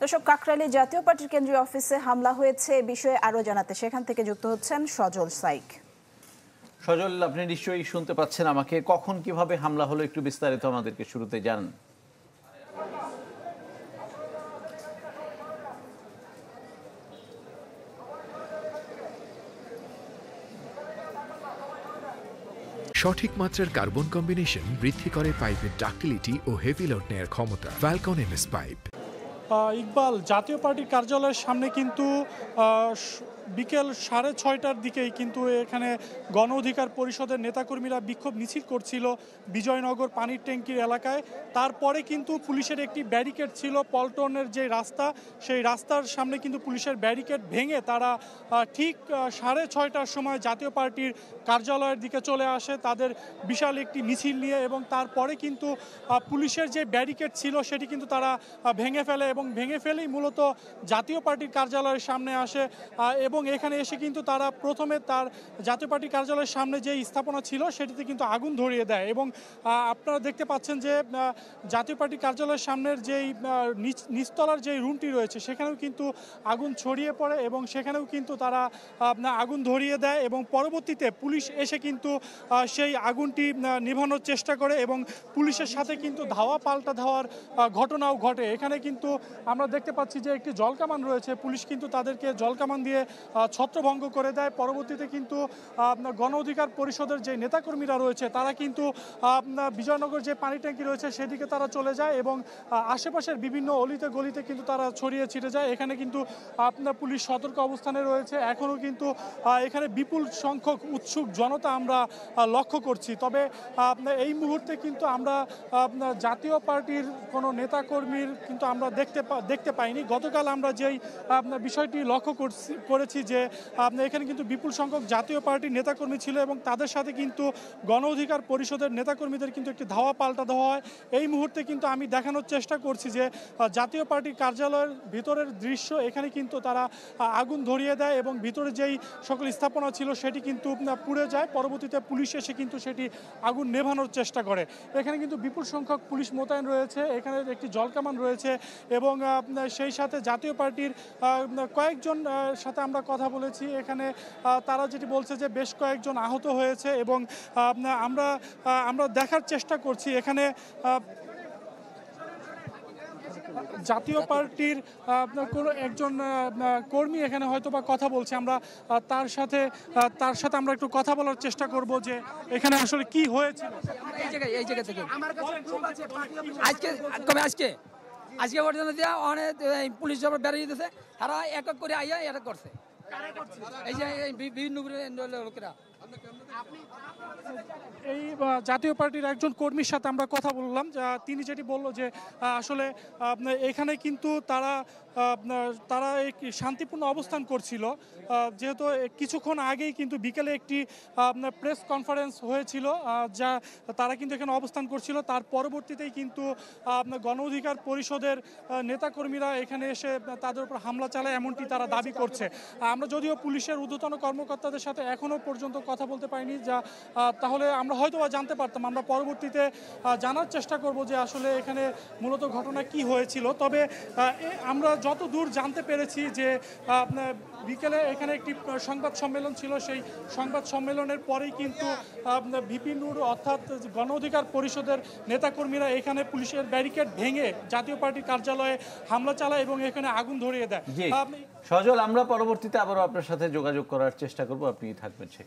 দর্শক, কাকরাইলে জাতীয় পার্টির কেন্দ্রীয় অফিসে হামলা হয়েছে এ বিষয়ে আরো জানাতে সেখান থেকে যুক্ত হচ্ছেন সজল সাইক। সজল, আপনি নিশ্চয়ই শুনতে পাচ্ছেন আমাকে। কখন কিভাবে হামলা হলো একটু বিস্তারিত আমাদেরকে শুরুতে জানান। সঠিক মাত্রার কার্বন কম্বিনেশন বৃদ্ধি করে পাইপের ডাক্টিলিটি ও হেভি লোড নেয়ার ক্ষমতা। Falcon MS pipe. ইকবাল, জাতীয় পার্টির কার্যালয়ের সামনে কিন্তু বিকেল 6:30টার দিকেই কিন্তু এখানে গণ অধিকার পরিষদের নেতাকর্মীরা বিক্ষোভ মিছিল করছিল বিজয়নগর পানির ট্যাঙ্কির এলাকায়। তারপরে কিন্তু পুলিশের একটি ব্যারিকেড ছিল, পল্টনের যে রাস্তা, সেই রাস্তার সামনে কিন্তু পুলিশের ব্যারিকেড ভেঙে তারা ঠিক 6:30টার সময় জাতীয় পার্টির কার্যালয়ের দিকে চলে আসে তাদের বিশাল একটি মিছিল নিয়ে, এবং তারপরে কিন্তু পুলিশের যে ব্যারিকেড ছিল সেটি কিন্তু তারা ভেঙে ফেলে এবং ভেঙে ফেলেই মূলত জাতীয় পার্টির কার্যালয়ের সামনে আসে। এবং এখানে এসে কিন্তু তারা প্রথমে তার জাতীয় পার্টি কার্যালয়ের সামনে যে স্থাপনা ছিল সেটিতে কিন্তু আগুন ধরিয়ে দেয়। এবং আপনারা দেখতে পাচ্ছেন যে জাতীয় পার্টি কার্যালয়ের সামনের যেই নিচতলার যে রুমটি রয়েছে সেখানেও কিন্তু আগুন ছড়িয়ে পড়ে এবং সেখানেও কিন্তু তারা আগুন ধরিয়ে দেয়, এবং পরবর্তীতে পুলিশ এসে কিন্তু সেই আগুনটি নিভানোর চেষ্টা করে এবং পুলিশের সাথে কিন্তু ধাওয়া পাল্টা ধাওয়ার ঘটনাও ঘটে। এখানে কিন্তু আমরা দেখতে পাচ্ছি যে একটি জলকামান রয়েছে, পুলিশ কিন্তু তাদেরকে জলকামান দিয়ে ছত্রভঙ্গ করে দেয়। পরবর্তীতে কিন্তু গণ অধিকার পরিষদের যে নেতাকর্মীরা রয়েছে তারা কিন্তু বিজয়নগর যে পানি ট্যাঙ্কি রয়েছে সেদিকে তারা চলে যায় এবং আশেপাশের বিভিন্ন অলিতে গলিতে কিন্তু তারা ছড়িয়ে ছিটে যায়। এখানে কিন্তু পুলিশ সতর্ক অবস্থানে রয়েছে। এখনও কিন্তু এখানে বিপুল সংখ্যক উৎসুক জনতা আমরা লক্ষ্য করছি। তবে এই মুহূর্তে কিন্তু আমরা জাতীয় পার্টির কোনো নেতাকর্মীর কিন্তু আমরা দেখতে পাইনি। গতকাল আমরা যেই বিষয়টি লক্ষ্য করেছি যে এখানে কিন্তু বিপুল সংখ্যক জাতীয় পার্টির নেতাকর্মী ছিল এবং তাদের সাথে কিন্তু গণ অধিকার পরিষদের নেতাকর্মীদের কিন্তু একটি ধাওয়া পাল্টা দেওয়া হয়। এই মুহূর্তে কিন্তু আমি দেখানোর চেষ্টা করছি যে জাতীয় পার্টির কার্যালয়ের ভিতরের দৃশ্য। এখানে কিন্তু তারা আগুন ধরিয়ে দেয় এবং ভিতরে যেই সকল স্থাপনা ছিল সেটি কিন্তু পুড়ে যায়। পরবর্তীতে পুলিশ এসে কিন্তু সেটি আগুন নেভানোর চেষ্টা করে। এখানে কিন্তু বিপুল সংখ্যক পুলিশ মোতায়েন রয়েছে, এখানে একটি জলকামান রয়েছে এবং সেই সাথে জাতীয় পার্টির কয়েকজন সাথে আমরা কথা বলেছি। এখানে তারা যেটি বলছে যে বেশ কয়েকজন আহত হয়েছে এবং আমরা দেখার চেষ্টা করছি এখানে জাতীয় পার্টির কোনো একজন কর্মী এখানে হয়তো বা কথা বলছে। আমরা তার সাথে আমরা একটু কথা বলার চেষ্টা করব যে এখানে আসলে কি হয়েছিল। এই জায়গা থেকে আজকে পর্যন্ত অনেক পুলিশ জব বেরিয়ে দিতেছে, তারা এক এক করে আইয়া এটা করছে। এই যে বিভিন্ন লোকেরা এই জাতীয় পার্টির একজন কর্মীর সাথে আমরা কথা বললাম, তিনি যেটি বলল যে আসলে এখানে কিন্তু তারা শান্তিপূর্ণ অবস্থান করছিল, যেহেতু কিছুক্ষণ আগেই কিন্তু বিকেলে একটি প্রেস কনফারেন্স হয়েছিল যা তারা কিন্তু এখানে অবস্থান করছিল। তার পরবর্তীতেই কিন্তু গণ অধিকার পরিষদের নেতাকর্মীরা এখানে এসে তাদের উপর হামলা চালায় এমনটি তারা দাবি করছে। আমরা যদিও পুলিশের ঊর্ধ্বতন কর্মকর্তাদের সাথে এখনও পর্যন্ত কথা বলতে পারিনি, তাহলে আমরা হয়তো বা জানতে পারতাম। আমরা পরবর্তীতে জানার চেষ্টা করব যে আসলে এখানে মূলত ঘটনা কি হয়েছিল। তবে আমরা যত দূর জানতে পেরেছি যে বিকেলে এখানে একটি সংবাদ সম্মেলন ছিল, সেই সংবাদ সম্মেলনের পরেই কিন্তু ভিপি নূর অর্থাৎ গণ অধিকার পরিষদের নেতাকর্মীরা এখানে পুলিশের ব্যারিকেড ভেঙে জাতীয় পার্টির কার্যালয়ে হামলা চালায় এবং এখানে আগুন ধরিয়ে দেয়। সজল, আমরা পরবর্তীতে আবারও আপনার সাথে যোগাযোগ করার চেষ্টা করব, আপনি থাকবেন সেখানে।